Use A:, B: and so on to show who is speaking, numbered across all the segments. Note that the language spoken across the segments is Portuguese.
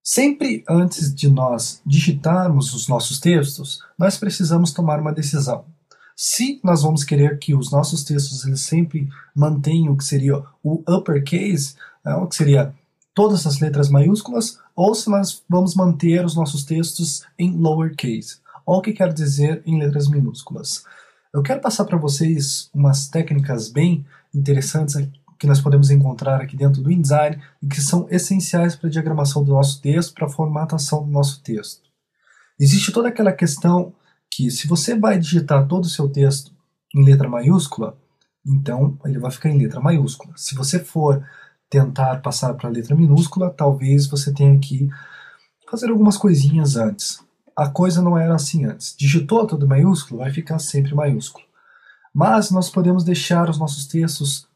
A: Sempre antes de nós digitarmos os nossos textos, nós precisamos tomar uma decisão. Se nós vamos querer que os nossos textos eles sempre mantenham o que seria o uppercase, o que seria todas as letras maiúsculas, ou se nós vamos manter os nossos textos em lowercase, ou o que quer dizer em letras minúsculas. Eu quero passar para vocês umas técnicas bem interessantes que nós podemos encontrar aqui dentro do InDesign e que são essenciais para a diagramação do nosso texto, para a formatação do nosso texto. Existe toda aquela questão que se você vai digitar todo o seu texto em letra maiúscula, então ele vai ficar em letra maiúscula. Se você for tentar passar para a letra minúscula, talvez você tenha que fazer algumas coisinhas antes. A coisa não era assim antes. Digitou tudo maiúsculo, vai ficar sempre maiúsculo. Mas nós podemos deixar os nossos textos,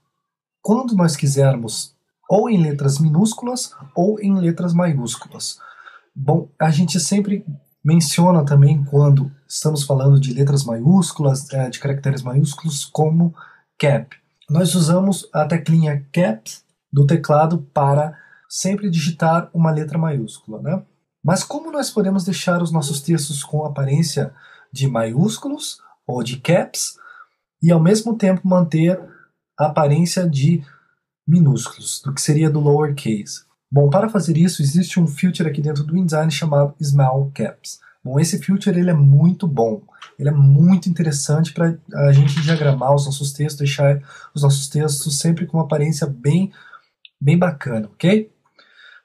A: quando nós quisermos, ou em letras minúsculas ou em letras maiúsculas. Bom, a gente sempre menciona também quando estamos falando de letras maiúsculas, de caracteres maiúsculos, como cap. Nós usamos a teclinha cap do teclado para sempre digitar uma letra maiúscula, né? Mas como nós podemos deixar os nossos textos com aparência de maiúsculos ou de caps e ao mesmo tempo manter a aparência de minúsculos, do que seria do lowercase? Bom, para fazer isso existe um filter aqui dentro do InDesign chamado Small Caps. Bom, esse filter ele é muito bom, ele é muito interessante para a gente diagramar os nossos textos, deixar os nossos textos sempre com uma aparência bem bacana, ok?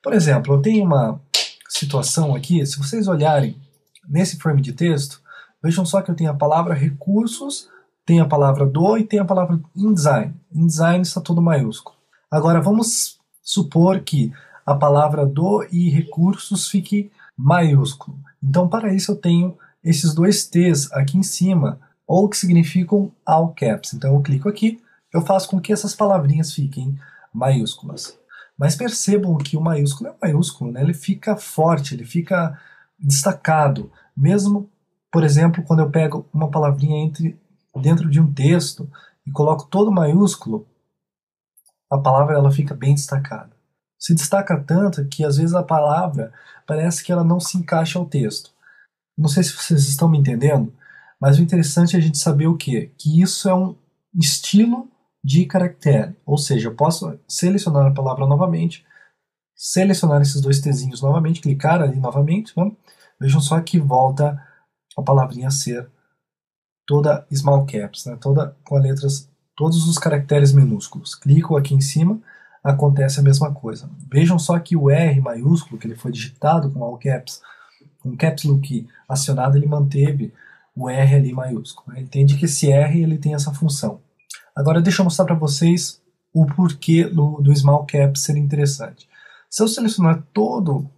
A: Por exemplo, eu tenho uma situação aqui, se vocês olharem nesse frame de texto, vejam só que eu tenho a palavra recursos, tenho a palavra do e tenho a palavra InDesign. InDesign está tudo maiúsculo. Agora vamos supor que a palavra do e recursos fique maiúsculo. Então para isso eu tenho esses dois T's aqui em cima, ou que significam all caps. Então eu clico aqui, eu faço com que essas palavrinhas fiquem maiúsculas. Mas percebam que o maiúsculo é maiúsculo, né? Ele fica forte, ele fica destacado. Mesmo, por exemplo, quando eu pego uma palavrinha dentro de um texto e coloco todo maiúsculo, a palavra ela fica bem destacada. Se destaca tanto que às vezes a palavra parece que ela não se encaixa ao texto. Não sei se vocês estão me entendendo, mas o interessante é a gente saber o quê? Que isso é um estilo de caractere, ou seja, eu posso selecionar a palavra novamente, selecionar esses dois Tzinhos novamente, clicar ali novamente, né? Vejam só que volta a palavrinha a ser toda small caps, né? Toda com as letras, todos os caracteres minúsculos. Clico aqui em cima, acontece a mesma coisa. Vejam só que o R maiúsculo, que ele foi digitado com all caps, com caps lock acionado, ele manteve o R ali maiúsculo. Ele entende que esse R ele tem essa função. Agora deixa eu mostrar para vocês o porquê do Small Cap ser interessante. Se eu selecionar todo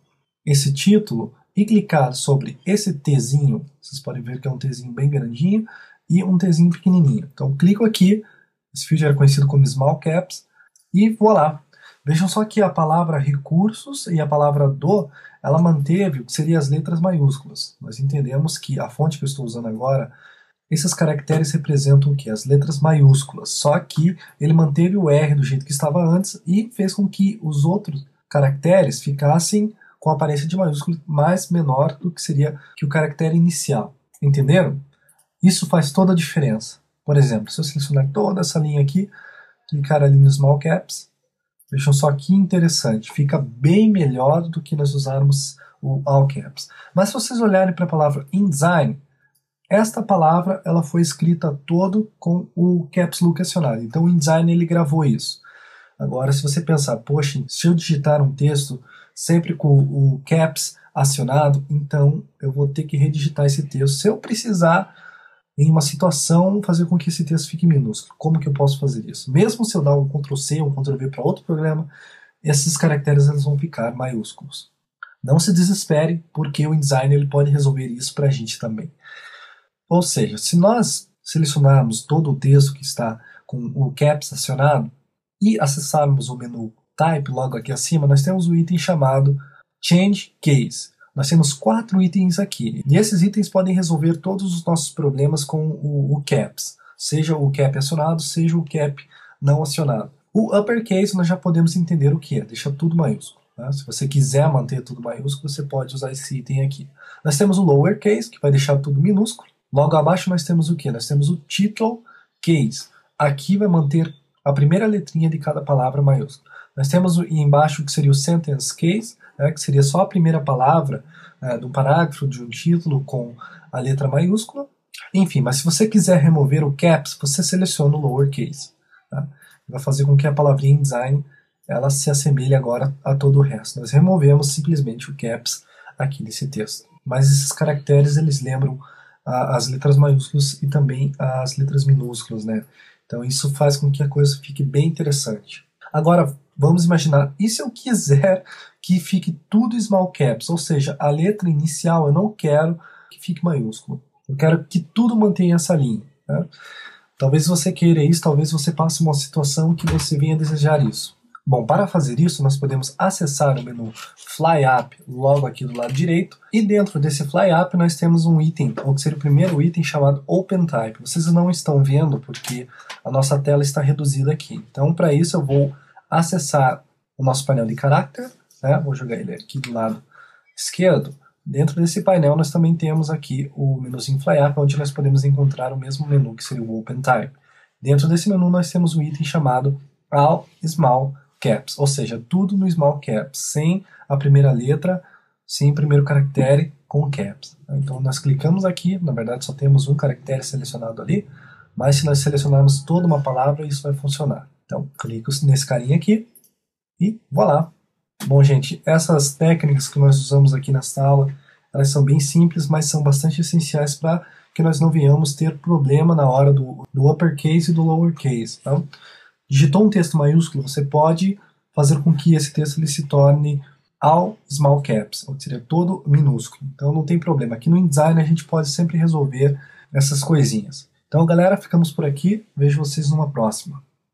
A: esse título e clicar sobre esse Tzinho, vocês podem ver que é um Tzinho bem grandinho e um Tzinho pequenininho. Então clico aqui, esse filtro é conhecido como Small Caps, e voilá. Vejam só que a palavra recursos e a palavra do, ela manteve o que seriam as letras maiúsculas. Nós entendemos que a fonte que eu estou usando agora, esses caracteres representam o que? As letras maiúsculas, só que ele manteve o R do jeito que estava antes e fez com que os outros caracteres ficassem com a aparência de maiúsculo mais menor do que seria que o caractere inicial. Entenderam? Isso faz toda a diferença. Por exemplo, se eu selecionar toda essa linha aqui, clicar ali no Small Caps, vejam só que interessante, fica bem melhor do que nós usarmos o All Caps. Mas se vocês olharem para a palavra InDesign, esta palavra ela foi escrita todo com o Caps Lock acionado. Então o InDesign ele gravou isso. Agora se você pensar, poxa, se eu digitar um texto sempre com o Caps acionado, então eu vou ter que redigitar esse texto. Se eu precisar, em uma situação, fazer com que esse texto fique minúsculo. Como que eu posso fazer isso? Mesmo se eu dar um Ctrl+C ou um Ctrl+V para outro programa, esses caracteres eles vão ficar maiúsculos. Não se desespere, porque o InDesign ele pode resolver isso para a gente também. Ou seja, se nós selecionarmos todo o texto que está com o Caps acionado e acessarmos o menu Type logo aqui acima, nós temos um item chamado Change Case. Nós temos 4 itens aqui, e esses itens podem resolver todos os nossos problemas com o Caps, seja o Cap acionado, seja o Cap não acionado. O Uppercase nós já podemos entender o que é, deixa tudo maiúsculo. né? Se você quiser manter tudo maiúsculo, você pode usar esse item aqui. Nós temos o lowercase, que vai deixar tudo minúsculo. Logo abaixo nós temos o quê? Nós temos o title case. Aqui vai manter a primeira letrinha de cada palavra maiúscula. Nós temos embaixo o que seria o sentence case, né, que seria só a primeira palavra de um parágrafo, de um título com a letra maiúscula. Enfim, mas se você quiser remover o caps, você seleciona o lowercase. Tá? Vai fazer com que a palavrinha InDesign ela se assemelhe agora a todo o resto. Nós removemos simplesmente o caps aqui nesse texto. Mas esses caracteres eles lembram as letras maiúsculas e também as letras minúsculas, né? Então isso faz com que a coisa fique bem interessante. Agora, vamos imaginar, e se eu quiser que fique tudo small caps, ou seja, a letra inicial eu não quero que fique maiúsculo. Eu quero que tudo mantenha essa linha. Né? Talvez você queira isso, talvez você passe uma situação que você venha desejar isso. Bom, para fazer isso, nós podemos acessar o menu Fly Up logo aqui do lado direito, e dentro desse Fly Up nós temos um item, ou que seria o primeiro item, chamado Open Type. Vocês não estão vendo porque a nossa tela está reduzida aqui. Então, para isso eu vou acessar o nosso painel de caráter, né? Vou jogar ele aqui do lado esquerdo. Dentro desse painel nós também temos aqui o menuzinho Fly Up, onde nós podemos encontrar o mesmo menu que seria o Open Type. Dentro desse menu nós temos um item chamado All Small Caps, ou seja, tudo no Small Caps, sem a primeira letra, sem o primeiro caractere com caps. Então nós clicamos aqui, na verdade só temos um caractere selecionado ali, mas se nós selecionarmos toda uma palavra, isso vai funcionar. Então clico nesse carinha aqui e voilá! Bom, gente, essas técnicas que nós usamos aqui nesta aula, elas são bem simples, mas são bastante essenciais para que nós não venhamos ter problema na hora do uppercase e do lowercase. Tá? Digitou um texto maiúsculo, você pode fazer com que esse texto ele se torne all small caps, ou seria todo minúsculo. Então não tem problema. Aqui no InDesign a gente pode sempre resolver essas coisinhas. Então, galera, ficamos por aqui. Vejo vocês numa próxima.